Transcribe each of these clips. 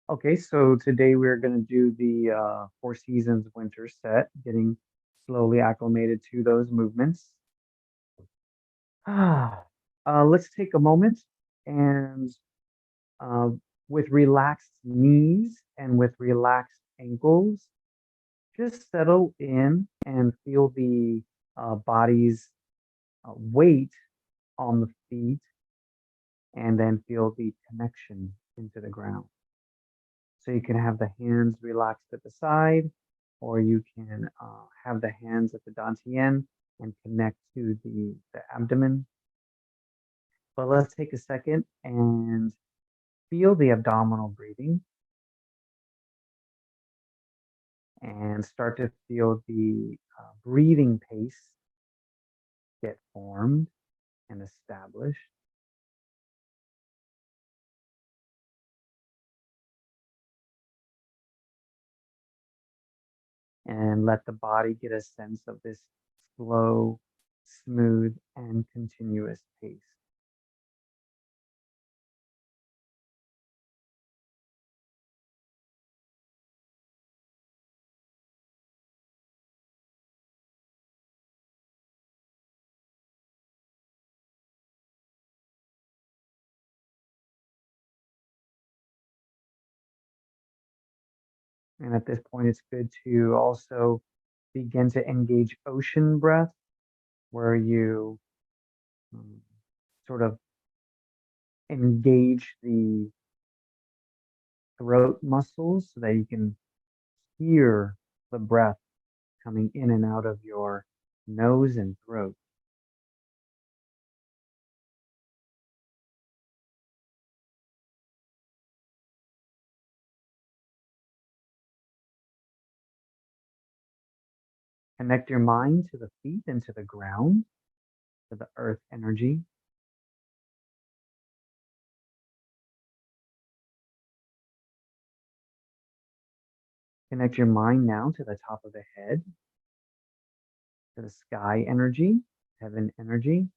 Okay, so today we're going to do the Four Seasons winter set, getting slowly acclimated to those movements. Let's take a moment and uh, with relaxed knees and with relaxed ankles, just settle in and feel the body's weight on the feet and then feel the connection into the ground. So you can have the hands relaxed at the side, or you can have the hands at the dantian and connect to the abdomen. But let's take a second and feel the abdominal breathing and start to feel the breathing pace get formed and established. And let the body get a sense of this slow, smooth, and continuous pace. And at this point, it's good to also begin to engage ocean breath, where you um, sort of engage the throat muscles so that you can hear the breath coming in and out of your nose and throat. Connect your mind to the feet and to the ground, to the earth energy. Connect your mind now to the top of the head, to the sky energy, heaven energy.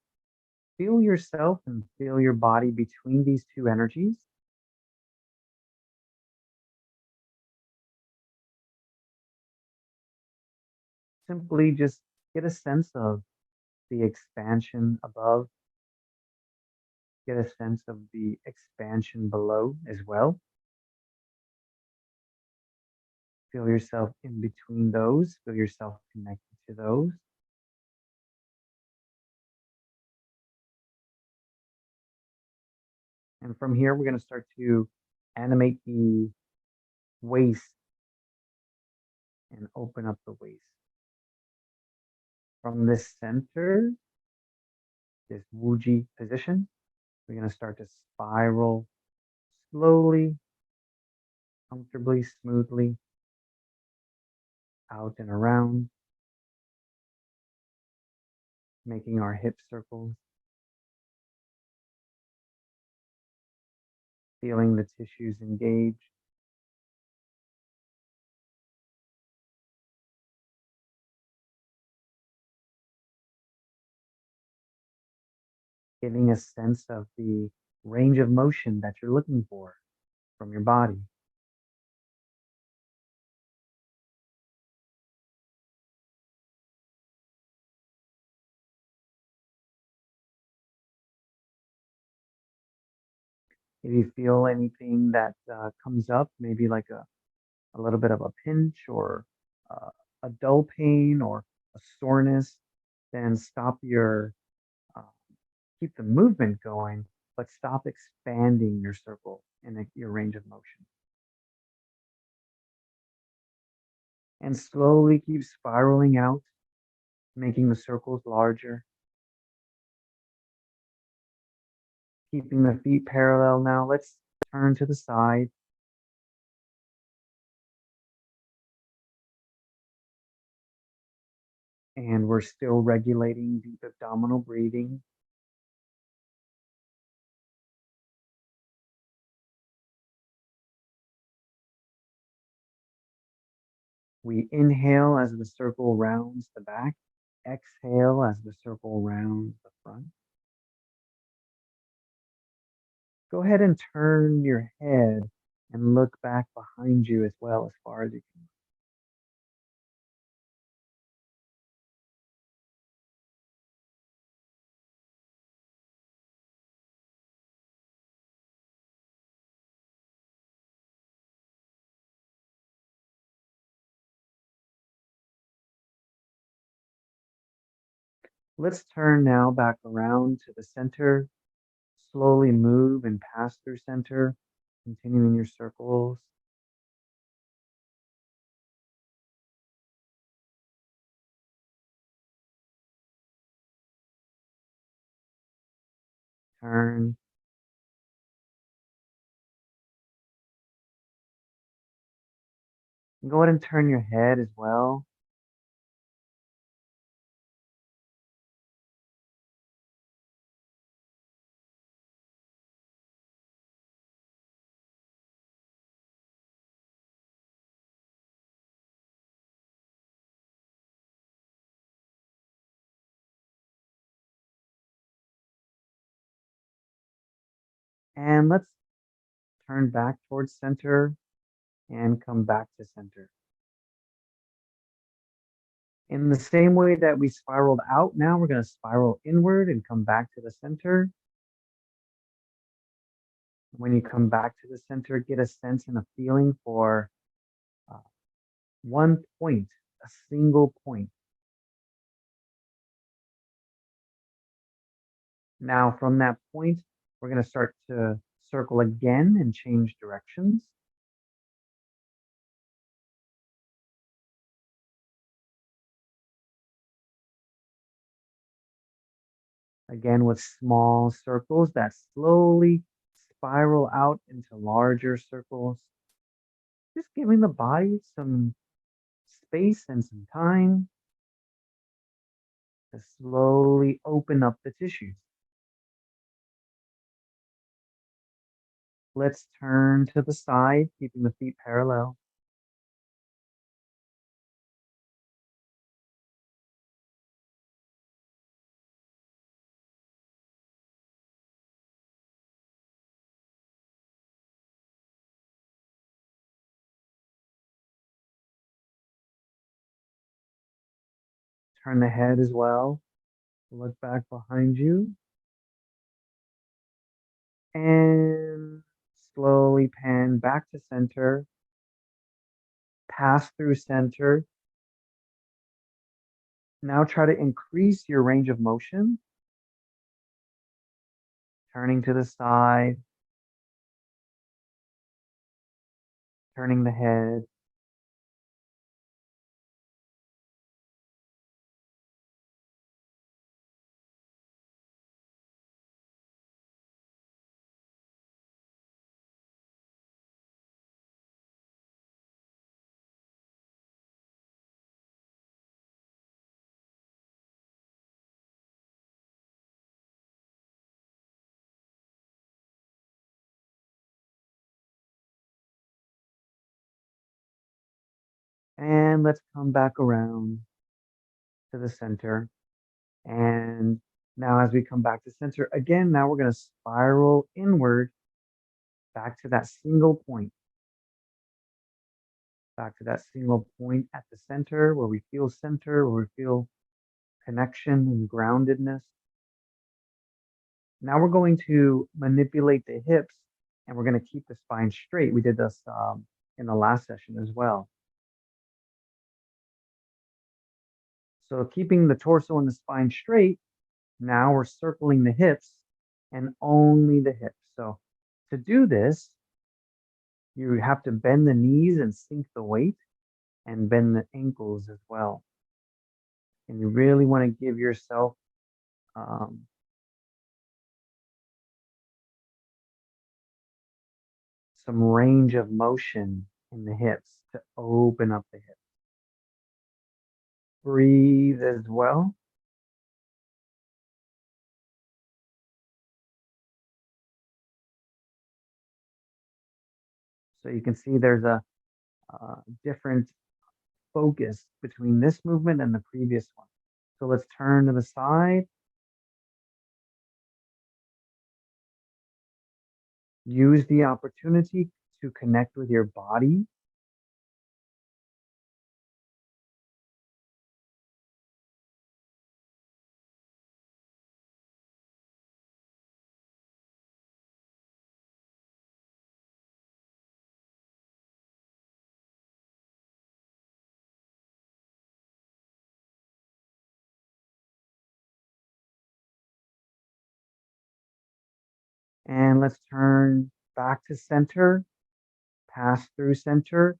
Feel yourself and feel your body between these two energies. Simply just get a sense of the expansion above, get a sense of the expansion below as well. Feel yourself in between those, feel yourself connected to those. And from here, we're going to start to animate the waist and open up the waist. From this center, this Wuji position, we're going to start to spiral slowly, comfortably, smoothly out and around, making our hip circles, feeling the tissues engage. Getting a sense of the range of motion that you're looking for from your body. If you feel anything that comes up, maybe like a little bit of a pinch or uh, a dull pain or a soreness, then stop uh, keep the movement going, but stop expanding your circle and your range of motion. And slowly keep spiraling out, making the circles larger, keeping the feet parallel. Now let's turn to the side. And we're still regulating deep abdominal breathing. We inhale as the circle rounds the back, exhale as the circle rounds the front. Go ahead and turn your head and look back behind you as well as far as you can. Let's turn now back around to the center. Slowly move and pass through center, continuing your circles. Turn. And go ahead and turn your head as well. And let's turn back towards center and come back to center. In the same way that we spiraled out, now we're going to spiral inward and come back to the center. When you come back to the center, get a sense and a feeling for uh, one point, a single point. Now, from that point, we're going to start to circle again and change directions. Again, with small circles that slowly spiral out into larger circles. Just giving the body some space and some time to slowly open up the tissues. Let's turn to the side, keeping the feet parallel. Turn the head as well. Look back behind you. And slowly pan back to center. Pass through center. Now try to increase your range of motion. Turning to the side. Turning the head. And let's come back around to the center. And now as we come back to center, again, now we're going to spiral inward back to that single point. Back to that single point at the center where we feel connection and groundedness. Now we're going to manipulate the hips and we're going to keep the spine straight. We did this in the last session as well. So keeping the torso and the spine straight, now we're circling the hips and only the hips. So to do this, you have to bend the knees and sink the weight and bend the ankles as well. And you really want to give yourself some range of motion in the hips to open up the hips. Breathe as well. So you can see there's a different focus between this movement and the previous one. So let's turn to the side. Use the opportunity to connect with your body. And let's turn back to center, pass through center,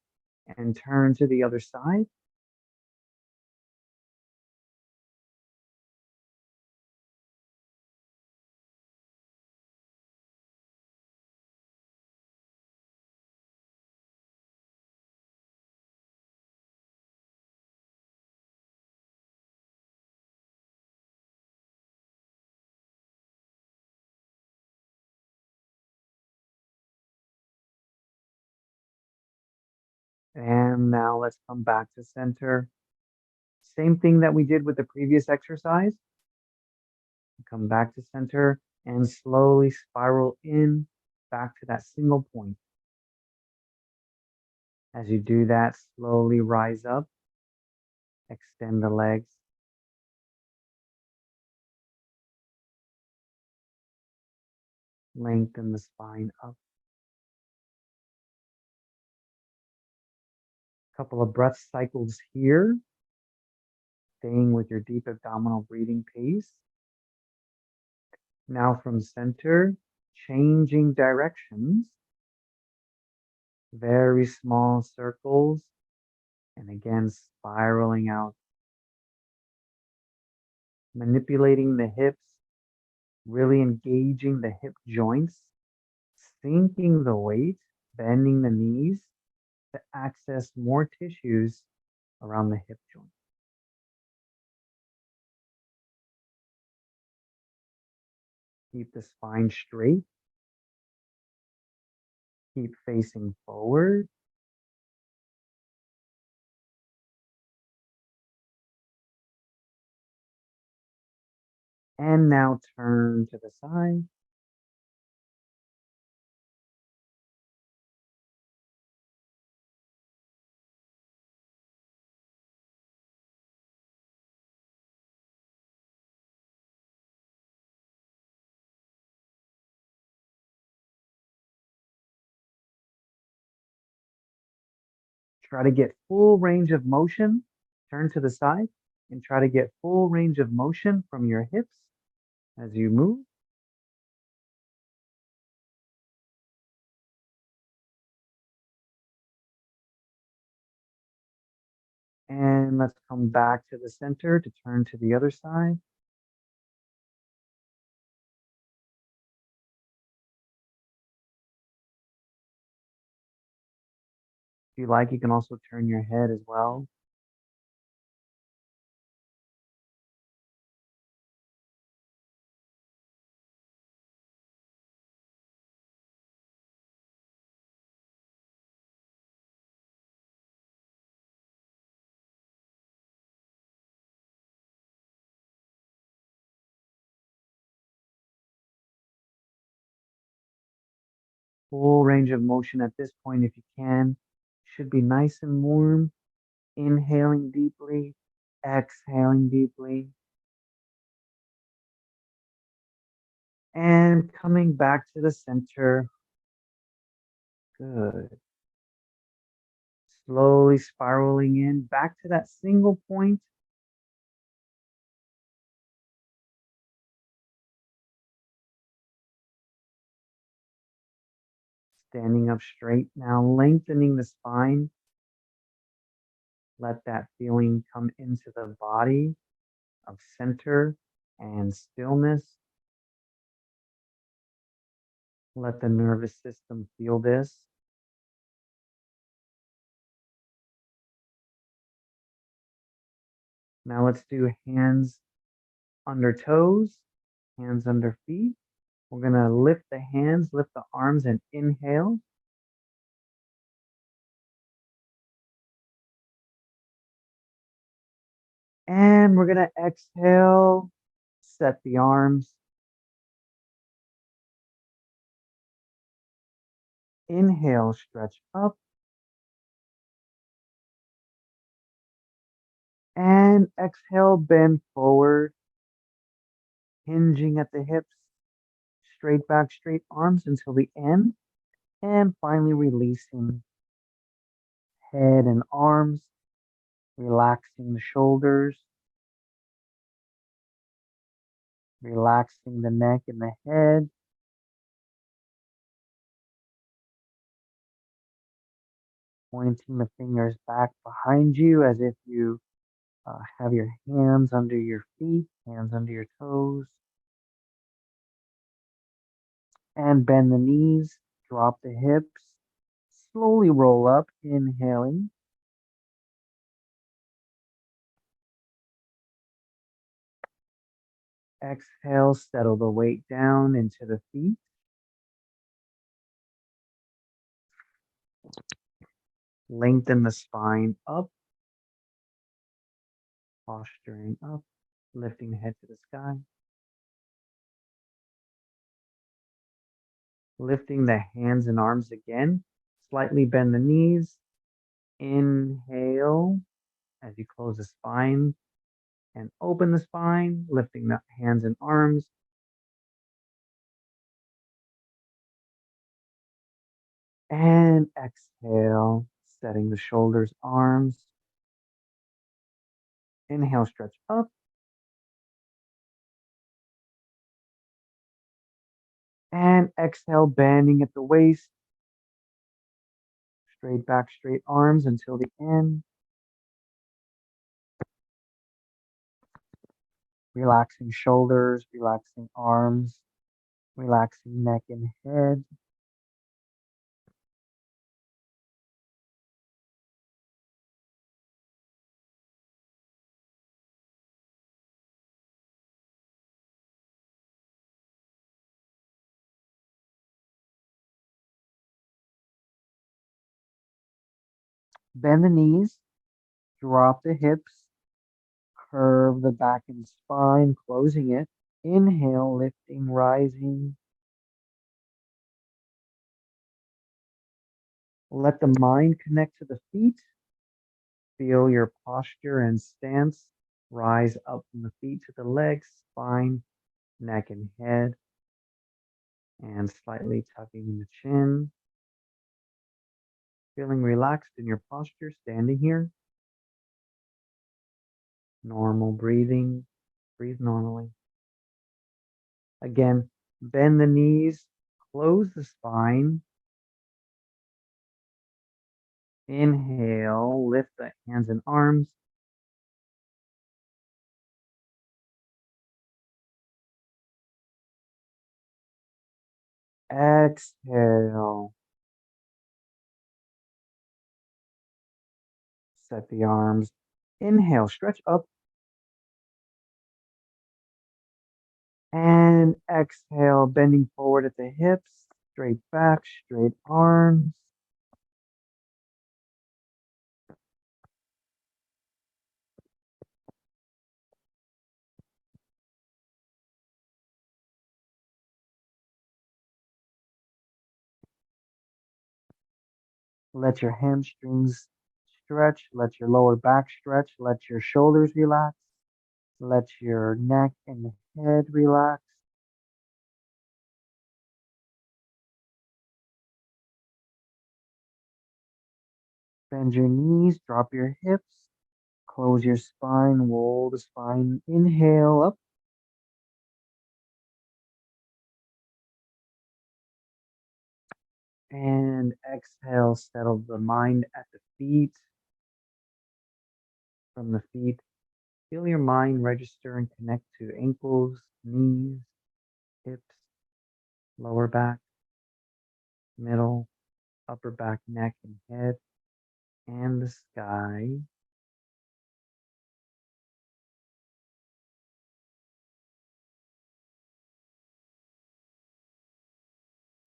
and turn to the other side. And now let's come back to center. Same thing that we did with the previous exercise. Come back to center and slowly spiral in back to that single point. As you do that, slowly rise up, extend the legs, lengthen the spine up. Couple of breath cycles here, staying with your deep abdominal breathing pace. Now from center, changing directions, very small circles, and again, spiraling out, manipulating the hips, really engaging the hip joints, sinking the weight, bending the knees to access more tissues around the hip joint. Keep the spine straight. Keep facing forward. And now turn to the side. Try to get full range of motion. Turn to the side and try to get full range of motion from your hips as you move. And let's come back to the center to turn to the other side. If you like, you can also turn your head as well. Full range of motion at this point if you can. Should be nice and warm. Inhaling deeply, exhaling deeply. And coming back to the center. Good. Slowly spiraling in back to that single point. Standing up straight now, lengthening the spine. Let that feeling come into the body of center and stillness. Let the nervous system feel this. Now let's do hands under toes, hands under feet. We're going to lift the hands, lift the arms, and inhale. And we're going to exhale, set the arms. Inhale, stretch up. And exhale, bend forward, hinging at the hips, straight back, straight arms until the end. And finally releasing head and arms, relaxing the shoulders, relaxing the neck and the head. Pointing the fingers back behind you as if you have your hands under your feet, hands under your toes. And bend the knees, drop the hips, slowly roll up, inhaling. Exhale, settle the weight down into the feet. Lengthen the spine up, posturing up, lifting the head to the sky. Lifting the hands and arms again, slightly bend the knees. Inhale as you close the spine and open the spine, lifting the hands and arms. And exhale, setting the shoulders, arms. Inhale, stretch up. And exhale, bending at the waist. Straight back, straight arms until the end. Relaxing shoulders, relaxing arms, relaxing neck and head. Bend the knees, drop the hips, curve the back and spine, closing it. Inhale, lifting, rising. Let the mind connect to the feet. Feel your posture and stance. Rise up from the feet to the legs, spine, neck, and head. And slightly tucking in the chin. Feeling relaxed in your posture, standing here. Normal breathing. Breathe normally. Again, bend the knees, close the spine. Inhale, lift the hands and arms. Exhale. Set the arms. Inhale, stretch up. And exhale, bending forward at the hips, straight back, straight arms. Let your hamstrings stretch. Let your lower back stretch. Let your shoulders relax. Let your neck and head relax. Bend your knees, drop your hips, close your spine, roll the spine. Inhale up. And exhale, settle the mind at the feet. From the feet, feel your mind register and connect to ankles, knees, hips, lower back, middle, upper back, neck, and head, and the sky.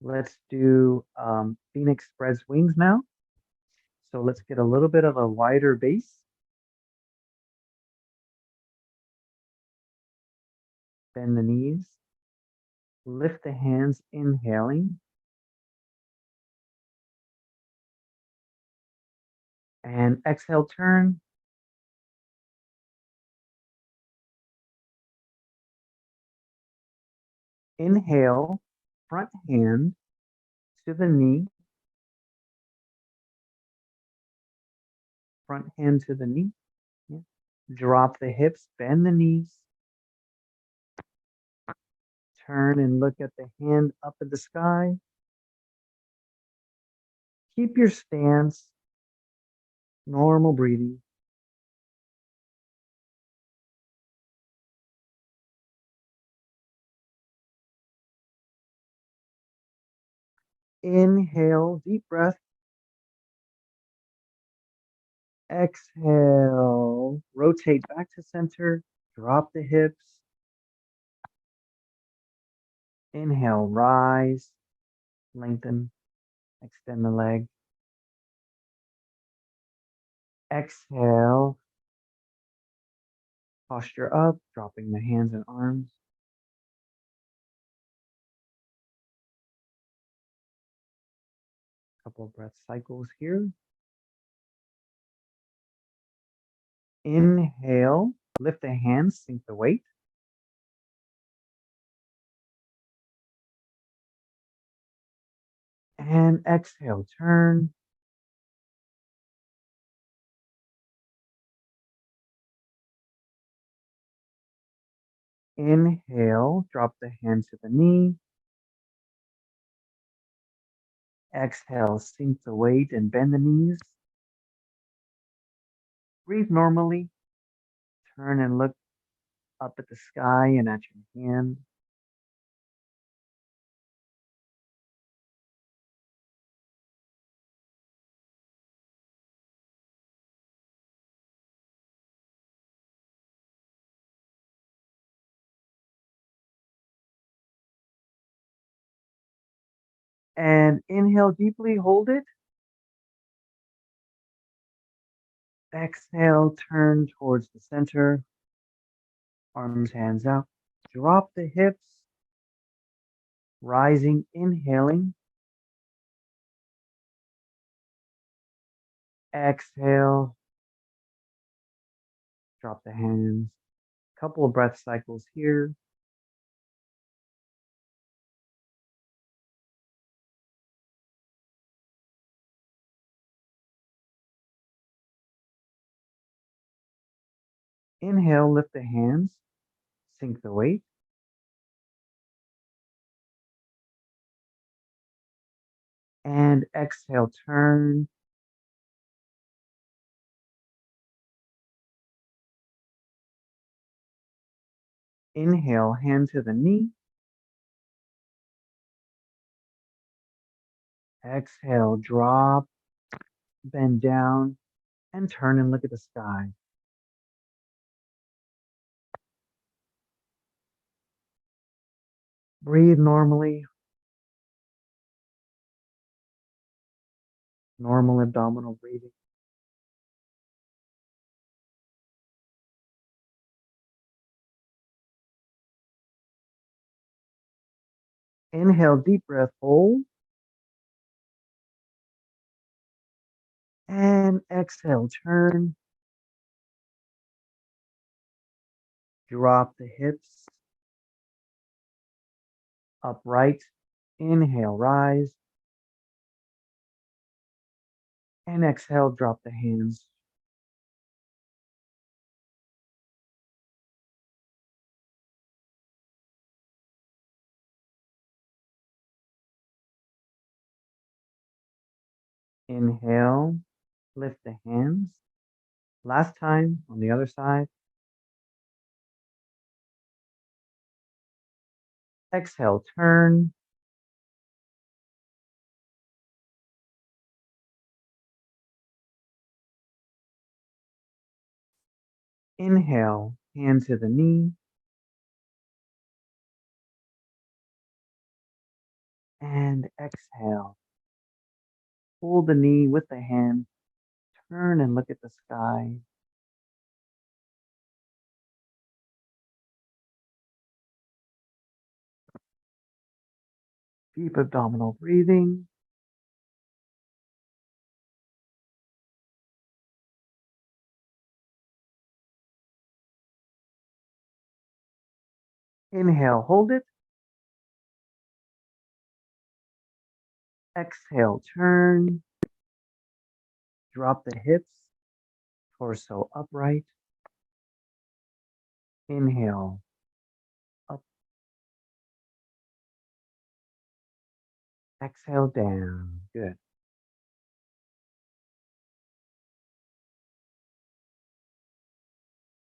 Let's do Phoenix spreads wings now. So let's get a little bit of a wider base. Bend the knees. Lift the hands, inhaling. And exhale, turn. Inhale, front hand to the knee, front hand to the knee. Yeah. Drop the hips, bend the knees. Turn and look at the hand up at the sky. Keep your stance, normal breathing. Inhale, deep breath. Exhale, rotate back to center. Drop the hips. Inhale, rise, lengthen, extend the leg. Exhale, posture up, dropping the hands and arms. Couple of breath cycles here. Inhale, lift the hands, sink the weight. And exhale, turn. Inhale, drop the hand to the knee. Exhale, sink the weight and bend the knees. Breathe normally. Turn and look up at the sky and at your hand. And inhale deeply, hold it. Exhale, turn towards the center. Arms, hands out. Drop the hips. Rising, inhaling. Exhale. Drop the hands. Couple of breath cycles here. Inhale, lift the hands. Sink the weight. And exhale, turn. Inhale, hand to the knee. Exhale, drop, bend down, and turn and look at the sky. Breathe normally. Normal abdominal breathing. Inhale, deep breath, hold. And exhale, turn. Drop the hips. Upright. Inhale, rise. And exhale, drop the hands. Inhale, lift the hands. Last time on the other side. Exhale, turn. Inhale, hand to the knee. And exhale. Pull the knee with the hand. Turn and look at the sky. Deep abdominal breathing. Inhale, hold it. Exhale, turn. Drop the hips, torso upright. Inhale, up. Exhale, down. Good.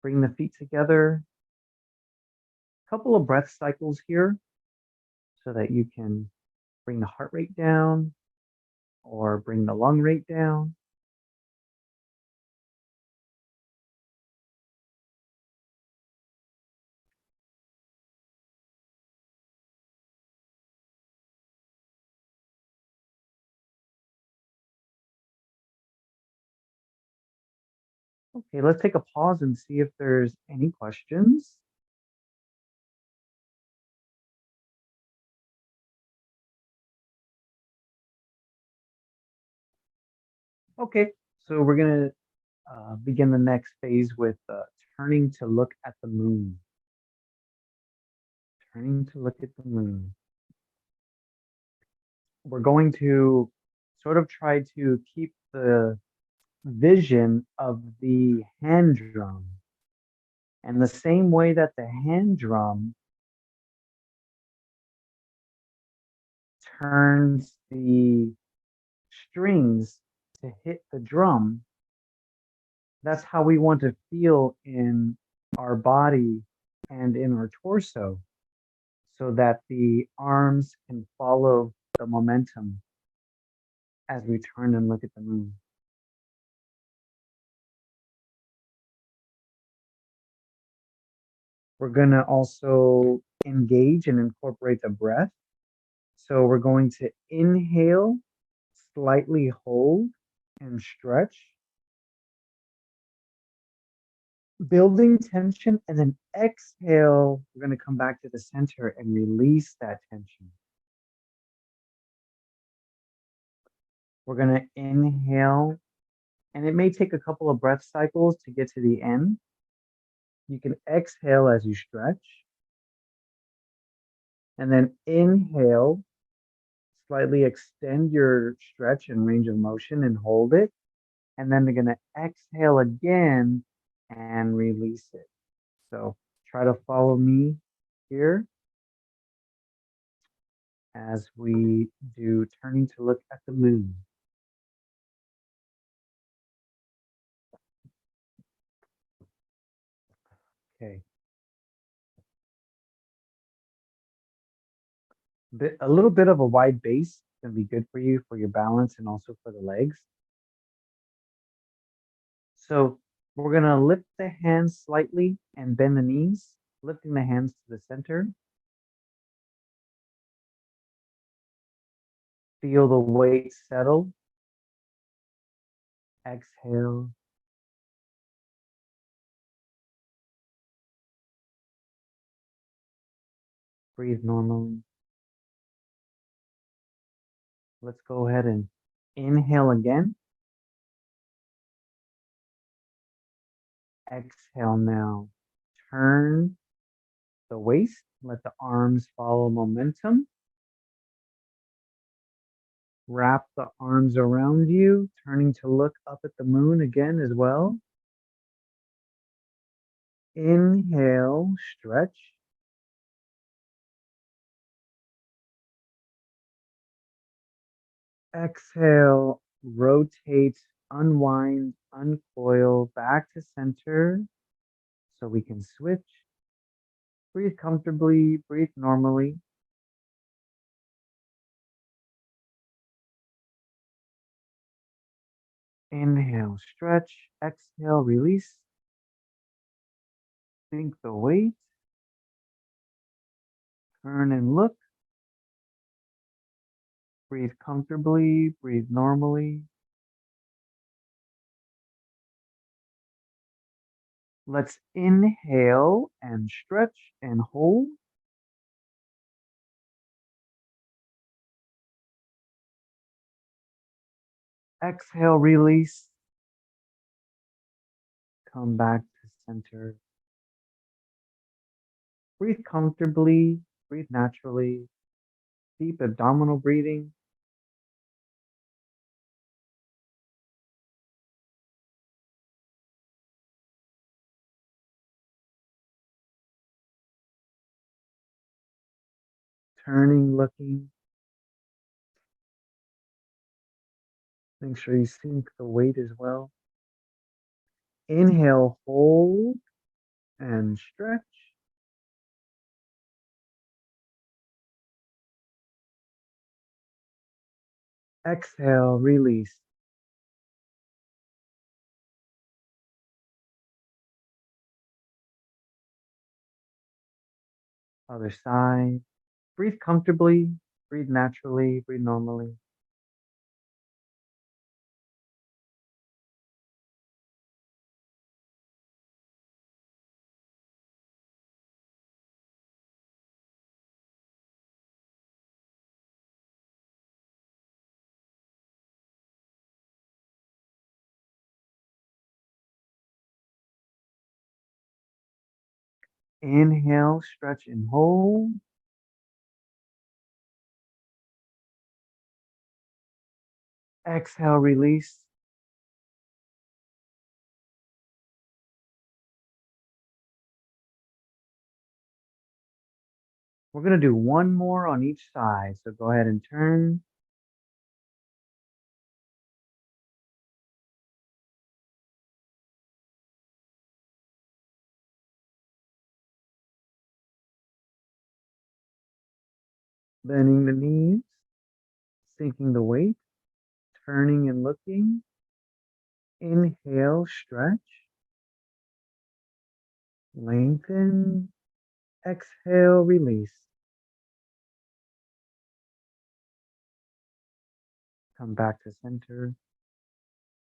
Bring the feet together. Couple of breath cycles here so that you can bring the heart rate down or bring the lung rate down. Okay, let's take a pause and see if there's any questions. Okay, so we're going to begin the next phase with turning to look at the moon. Turning to look at the moon. We're going to sort of try to keep the vision of the hand drum. And the same way that the hand drum turns the strings to hit the drum, that's how we want to feel in our body and in our torso so that the arms can follow the momentum as we turn and look at the moon. We're going to also engage and incorporate the breath. So we're going to inhale, slightly hold and stretch, building tension, and then exhale. We're going to come back to the center and release that tension. We're going to inhale, and it may take a couple of breath cycles to get to the end. You can exhale as you stretch, and then inhale, slightly extend your stretch and range of motion and hold it. And then they're going to exhale again and release it. So try to follow me here as we do turning to look at the moon. Okay. A little bit of a wide base is going to be good for you for your balance and also for the legs. So we're going to lift the hands slightly and bend the knees, lifting the hands to the center. Feel the weight settle. Exhale. Breathe normally. Let's go ahead and inhale again. Exhale now. Turn the waist. Let the arms follow momentum. Wrap the arms around you, turning to look up at the moon again as well. Inhale, stretch. Exhale, rotate, unwind, uncoil back to center so we can switch. Breathe comfortably, breathe normally. Inhale, stretch. Exhale, release. Sink the weight. Turn and look. Breathe comfortably, breathe normally. Let's inhale and stretch and hold. Exhale, release. Come back to center. Breathe comfortably, breathe naturally, deep abdominal breathing. Turning, looking. Make sure you sink the weight as well. Inhale, hold, and stretch. Exhale, release. Other side. Breathe comfortably, breathe naturally, breathe normally. Inhale, stretch and hold. Exhale, release. We're going to do one more on each side. So go ahead and turn. Bending the knees, sinking the weight, turning and looking. Inhale, stretch, lengthen. Exhale, release. Come back to center.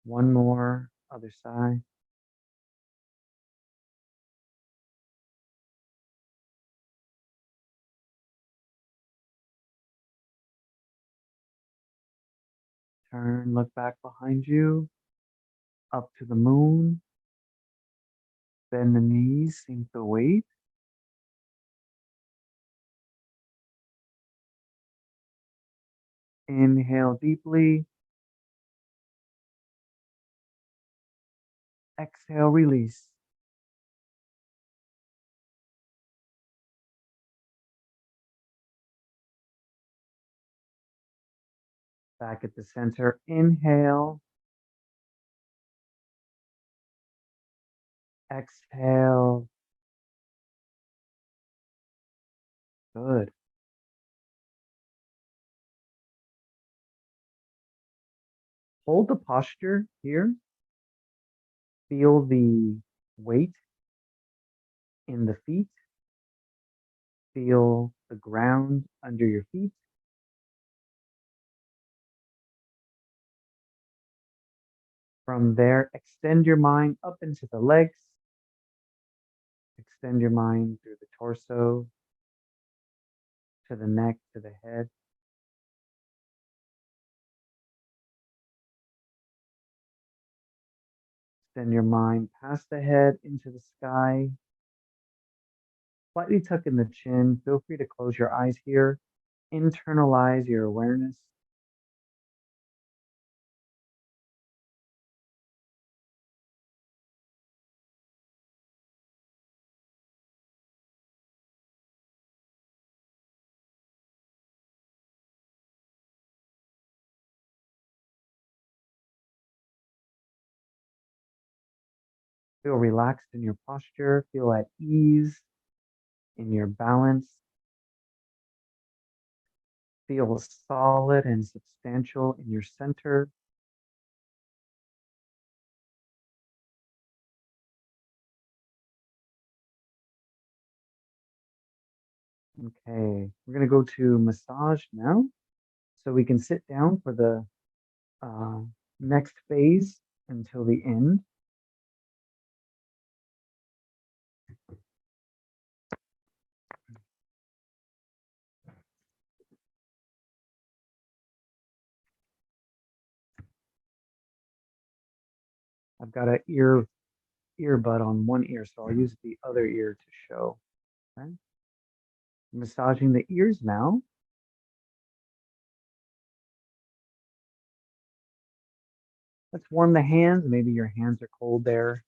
One more, other side. Turn, look back behind you, up to the moon. Bend the knees, sink the weight. Inhale deeply. Exhale, release. Back at the center. Inhale. Exhale. Good. Hold the posture here. Feel the weight in the feet. Feel the ground under your feet. From there, extend your mind up into the legs. Extend your mind through the torso, to the neck, to the head. Extend your mind past the head into the sky. Slightly tuck in the chin. Feel free to close your eyes here. Internalize your awareness. Feel relaxed in your posture. Feel at ease in your balance. Feel solid and substantial in your center. Okay, we're going to go to massage now. So we can sit down for the uh, next phase until the end. I've got an earbud on one ear, so I'll use the other ear to show. Okay? Massaging the ears now. Let's warm the hands. Maybe your hands are cold there.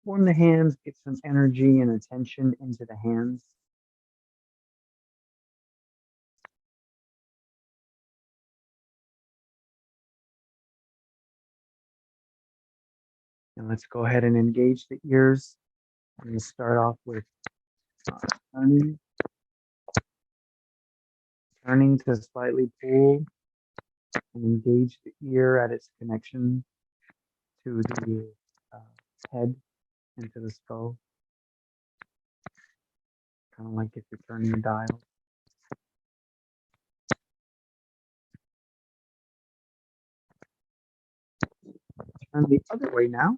Warm the hands, get some energy and attention into the hands. And let's go ahead and engage the ears. I'm going to start off with turning, turning to slightly pull and engage the ear at its connection to the head and to the skull. Kind of like if you're turning a dial. Turn the other way now.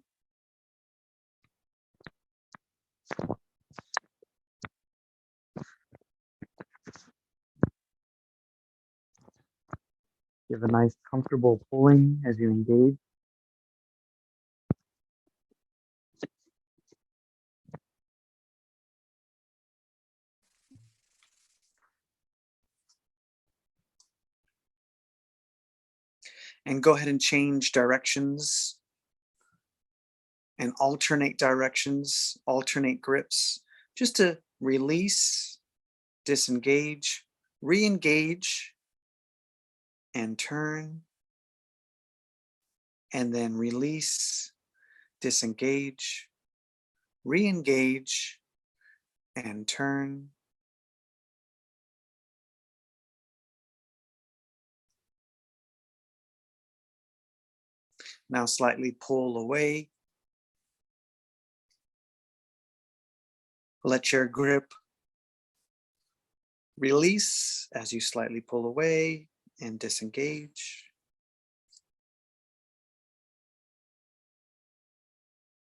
Give a nice comfortable pulling as you engage. And go ahead and change directions and alternate directions, alternate grips, just to release, disengage, re-engage, and turn, and then release, disengage, re-engage, and turn. Now slightly pull away. Let your grip release as you slightly pull away and disengage.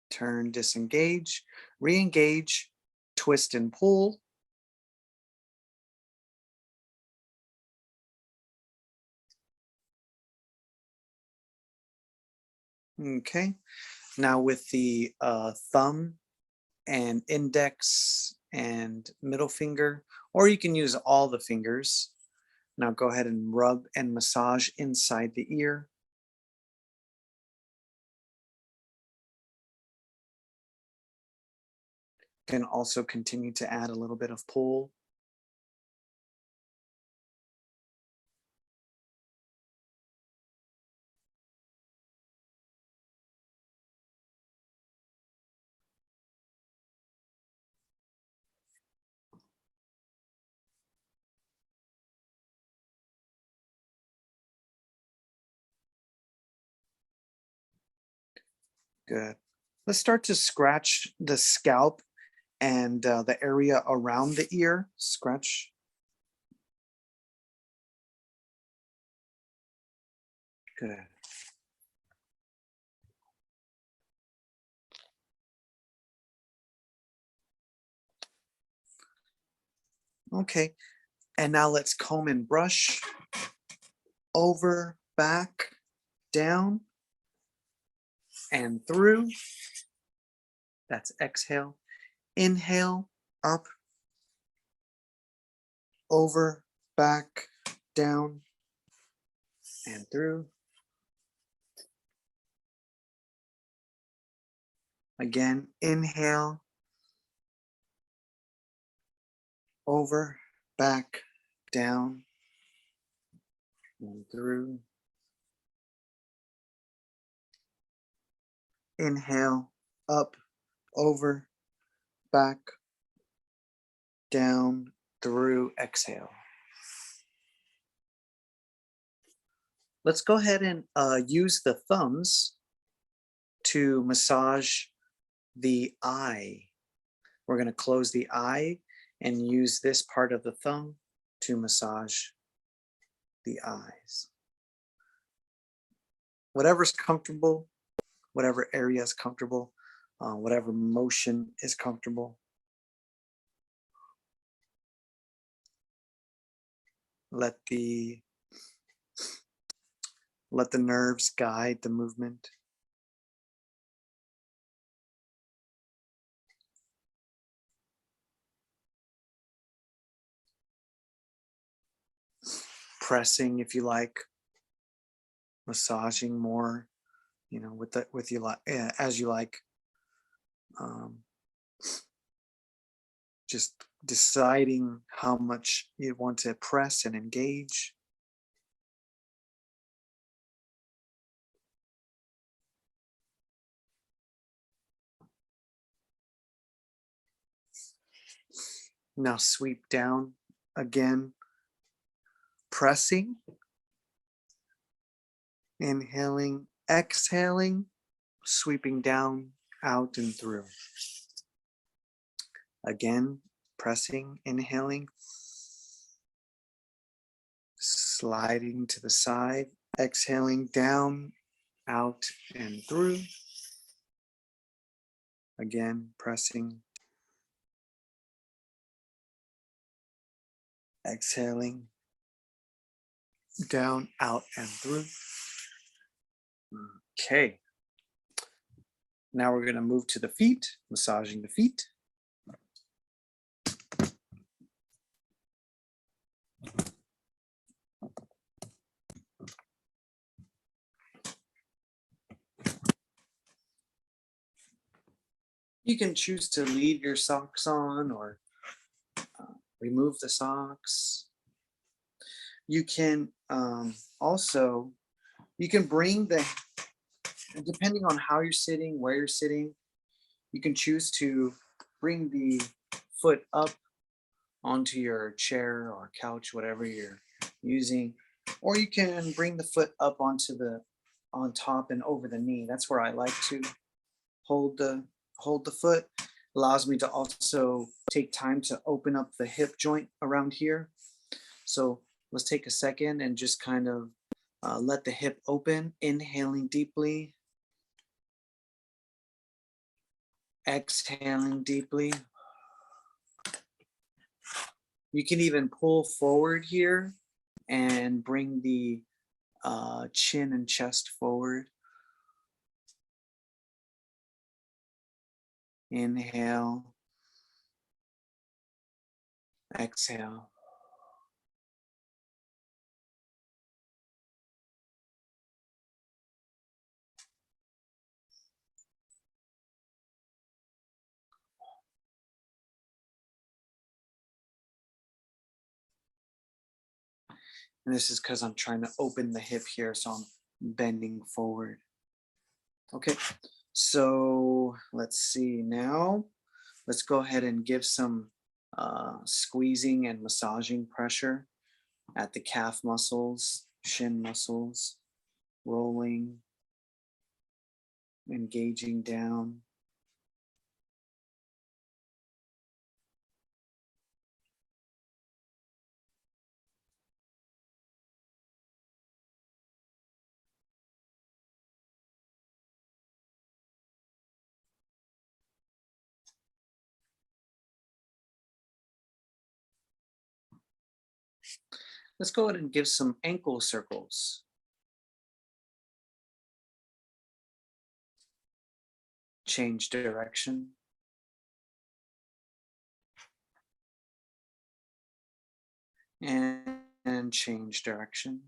Turn, disengage, re-engage, twist and pull. Okay, now with the thumb and index and middle finger, or you can use all the fingers. Now go ahead and rub and massage inside the ear. Can also continue to add a little bit of pull. Good. Let's start to scratch the scalp and the area around the ear. Scratch. Good. Okay, and now let's comb and brush over, back, down, and through. That's exhale. Inhale, up, over, back, down, and through. Again, inhale, over, back, down, and through. Inhale, up, over, back, down, through, exhale. Let's go ahead and use the thumbs to massage the eye. We're going to close the eye and use this part of the thumb to massage the eyes. Whatever's comfortable, whatever area is comfortable, whatever motion is comfortable. Let the nerves guide the movement. pressing if you like, massaging more, you know, with you like as you like. Just deciding how much you want to press and engage. Now sweep down again, pressing, inhaling, exhaling, sweeping down, out and through. Again, pressing, inhaling, sliding to the side, exhaling down, out and through. Again, pressing, exhaling, down, out and through. Okay. Now we're going to move to the feet, massaging the feet. You can choose to leave your socks on or remove the socks. You can also, you can bring the, depending on how you're sitting, where you're sitting, you can choose to bring the foot up onto your chair or couch, whatever you're using, or you can bring the foot up onto the, on top and over the knee. That's where I like to hold the foot. Allows me to also take time to open up the hip joint around here. So let's take a second and just kind of let the hip open, inhaling deeply, exhaling deeply. You can even pull forward here and bring the chin and chest forward. Inhale, exhale. And this is because I'm trying to open the hip here, so I'm bending forward. Okay, so let's see now. Let's go ahead and give some squeezing and massaging pressure at the calf muscles, shin muscles, rolling, engaging down. Let's go ahead and give some ankle circles. Change direction. And change direction.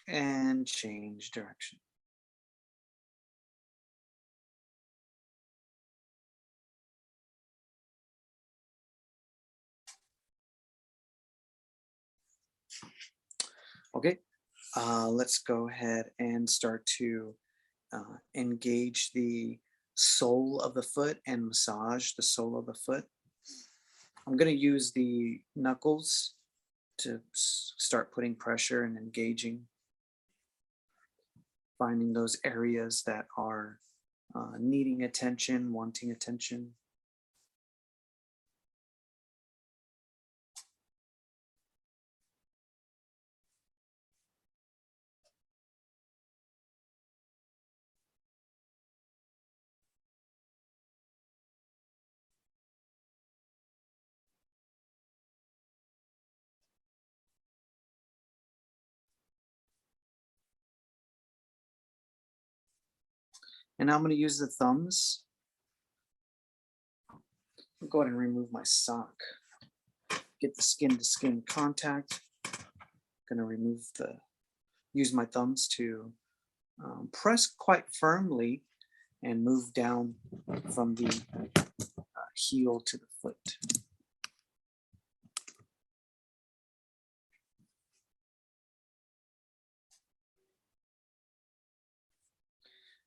And change direction. Okay, let's go ahead and start to engage the sole of the foot and massage the sole of the foot. I'm going to use the knuckles to start putting pressure and engaging, finding those areas that are needing attention, wanting attention. And now I'm going to use the thumbs. I'll go ahead and remove my sock. get the skin to skin contact. Gonna use my thumbs to press quite firmly and move down from the heel to the foot.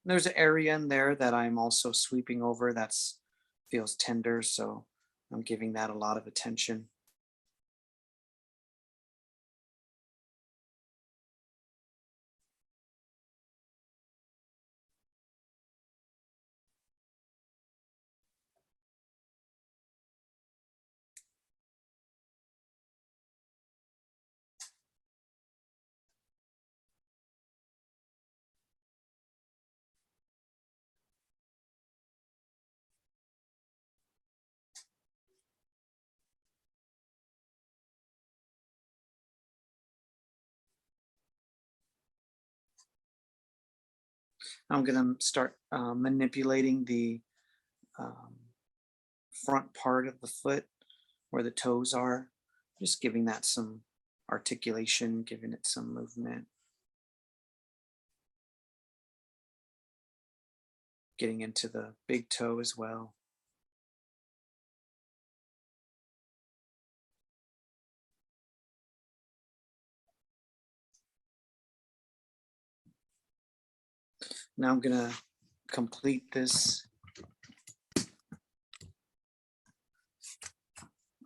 There's an area in there that I'm also sweeping over that's feels tender, so I'm giving that a lot of attention. I'm going to start manipulating the um, front part of the foot where the toes are, just giving that some articulation, giving it some movement. Getting into the big toe as well. Now I'm gonna complete this.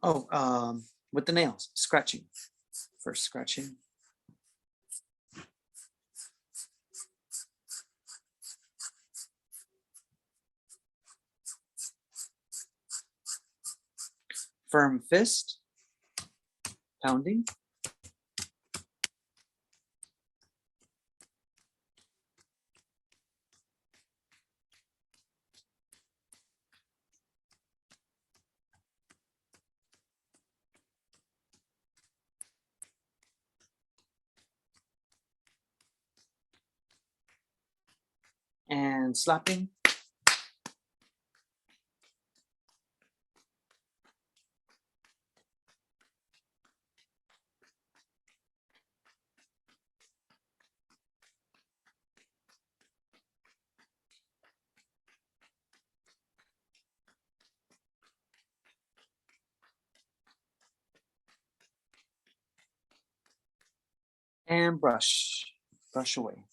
With the nails, scratching. First scratching. Firm fist, pounding. And slapping. And brush away.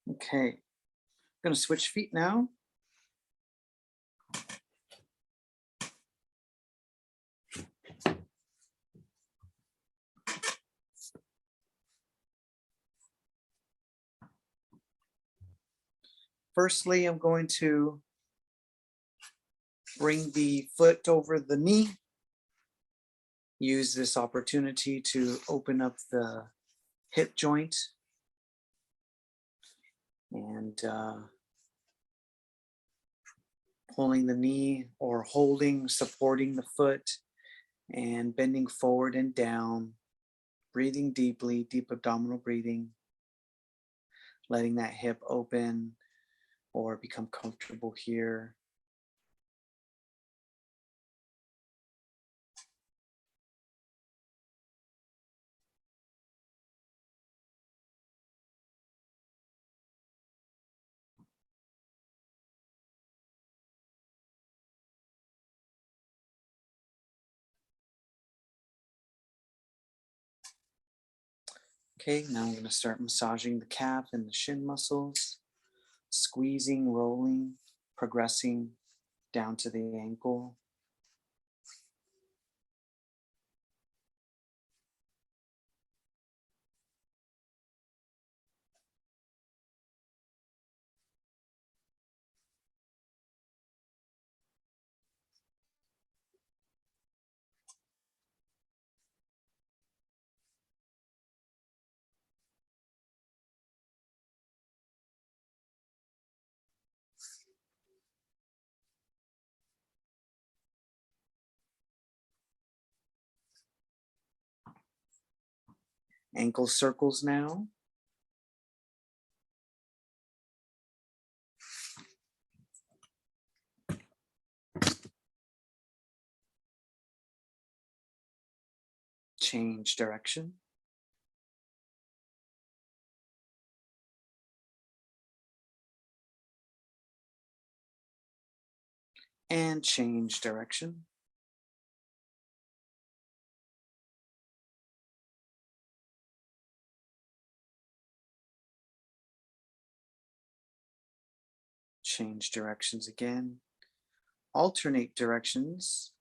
Okay, I'm gonna switch feet now. Firstly, I'm going to bring the foot over the knee. Use this opportunity to open up the hip joint and pulling the knee or holding, supporting the foot and bending forward and down, breathing deeply, deep abdominal breathing, letting that hip open or become comfortable here. Okay, now I'm going to start massaging the calf and the shin muscles, squeezing, rolling, progressing down to the ankle. Ankle circles now. Change direction. And change direction. Change directions again. Alternate directions.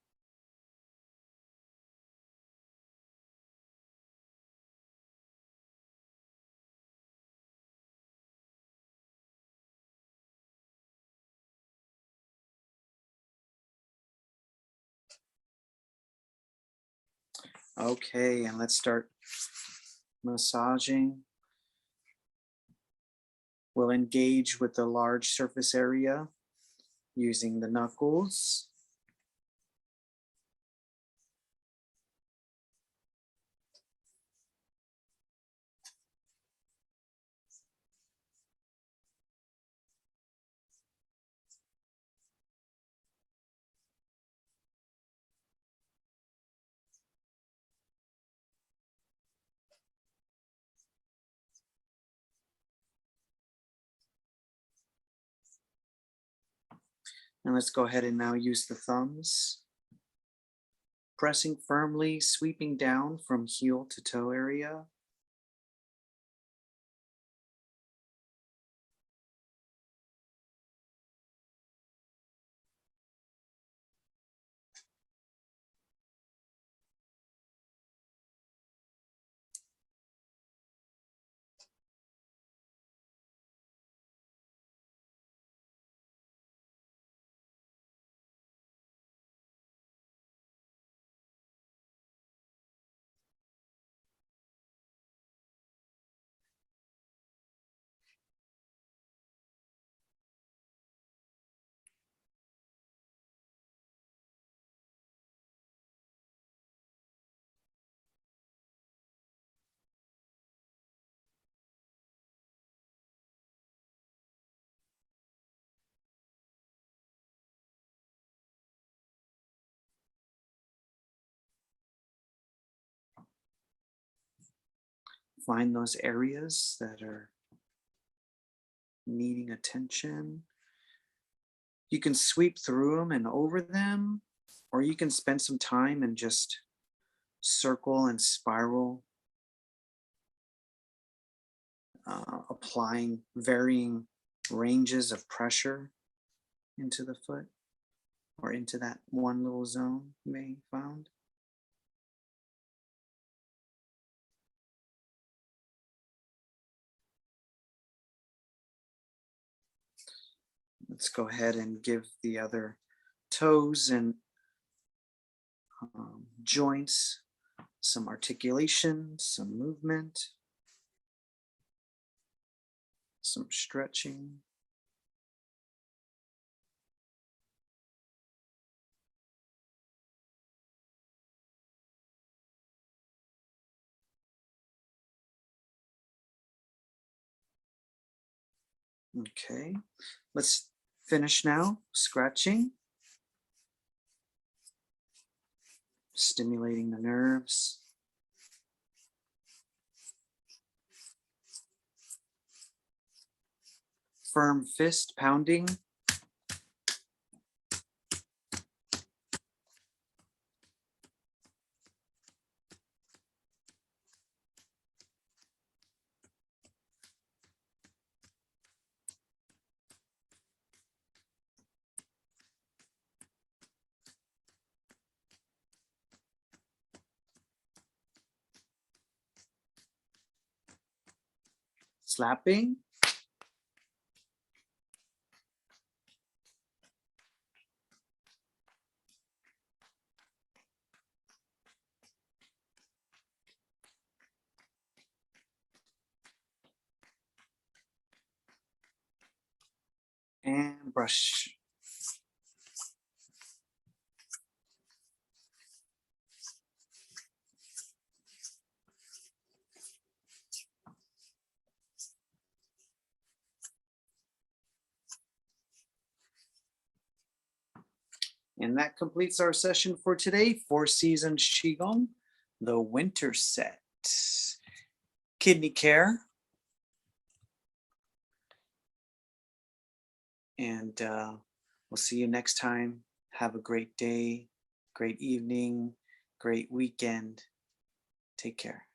Okay, and let's start massaging. We'll engage with the large surface area using the knuckles. And let's go ahead and now use the thumbs. Pressing firmly, sweeping down from heel to toe area. Find those areas that are needing attention. You can sweep through them and over them, or you can spend some time and just circle and spiral, applying varying ranges of pressure into the foot or into that one little zone you may found. Let's go ahead and give the other toes and joints some articulation, some movement, some stretching. Okay, let's finish now, scratching, stimulating the nerves. Firm fist pounding. Slapping. And brush. And that completes our session for today, Four Seasons Qigong, the winter set. Kidney care. And we'll see you next time. Have a great day, great evening, great weekend. Take care.